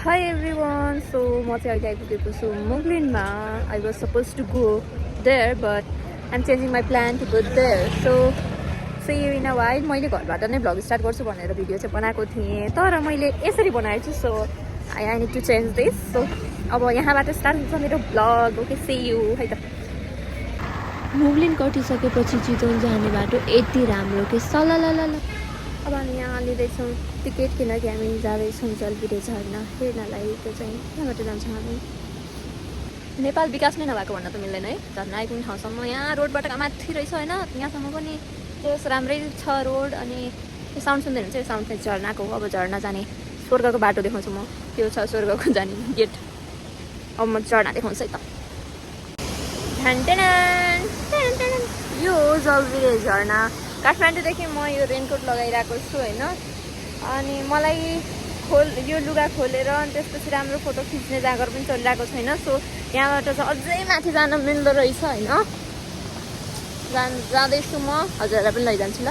Hi everyone, so म चाहिँ अहिले आइपुगेको छु मुगलिनमा. I was supposed to go there but I'm changing my plan to go there. So see you in a while. मैले घरबाट नै भ्लग स्टार्ट गर्छु भनेर भिडियो चाहिँ बनाएको थिएँ, तर मैले यसरी बनाएको छु. So I need to change this. So अब यहाँबाट स्टार्ट हुन्छ मेरो भ्लग. Okay, see you. है त. मुगलिन कटिसकेपछि चितवन जाने बाटो यति राम्रो कि सललल. अब हामी यहाँ लिँदैछौँ टिकट किनकि हामी जाँदैछौँ जलबिरे झर्ना हेर्नलाई. त्यो चाहिँ यहाँबाट जान्छौँ हामी. नेपाल विकास नै नभएको भन्न त मिल्दैन है. झर्ना आइपुग्ने ठाउँसम्म यहाँ रोडबाट माथि रहेछ होइन, यहाँसम्म पनि त्यस राम्रै छ रोड. अनि यो साउन्ड सुन्दै हुन्छ, यो साउन्ड चाहिँ झर्नाको हो. अब झर्ना जाने स्वर्गको बाटो देखाउँछु म. त्यो छ स्वर्गको जाने गेट. अब म झर्ना देखाउँछु है त. यो हो जलबिरे झर्ना. काठमाडौँदेखि म यो रेनकोट लगाइरहेको छु होइन. अनि मलाई यो लुगा खोलेर अनि त्यसपछि राम्रो फोटो खिच्ने जाँगर पनि चलिरहेको छैन. सो यहाँबाट चाहिँ अझै माथि जान मिल्दो रहेछ होइन. जाँदैछु म, हजुरहरूलाई पनि लैजान्छु ल.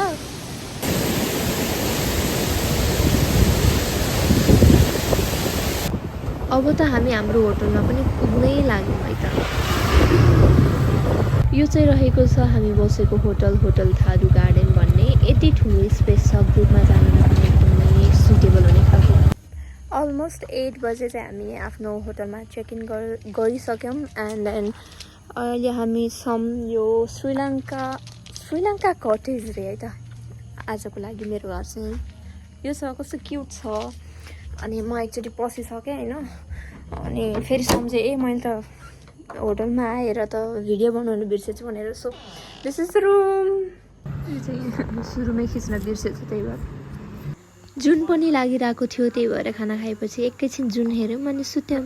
अब त हामी हाम्रो होटलमा पनि पुग्नै लाग्यौँ है त. यो चाहिँ रहेको छ हामी बसेको होटल थारू गार्डन भन्ने. यति ठुलो स्पेस छ, ग्रुपमा जानु पनि एकदमै सुटेबल हुने खालको. अलमोस्ट 8 बजे चाहिँ हामी आफ्नो होटलमा चेक इन गरिसक्यौँ. एन्ड देन अहिले हामी यो श्रीलङ्का कटेज रे है त. आजको लागि मेरो घर चाहिँ यो छ. कस्तो क्युट छ. अनि म एकचोटि पसिसकेँ होइन. अनि फेरि सम्झेँ मैले त होटलमा आएर त भिडियो बनाउनु बिर्सेछु भनेर. So this is the room. यो चाहिँ सुरुमै खिच्न बिर्सेछु, त्यही भएर जुन पनि लागिरहेको थियो. त्यही भएर खाना खाएपछि एकैछिन जुन हेऱ्यौँ अनि सुत्यौँ.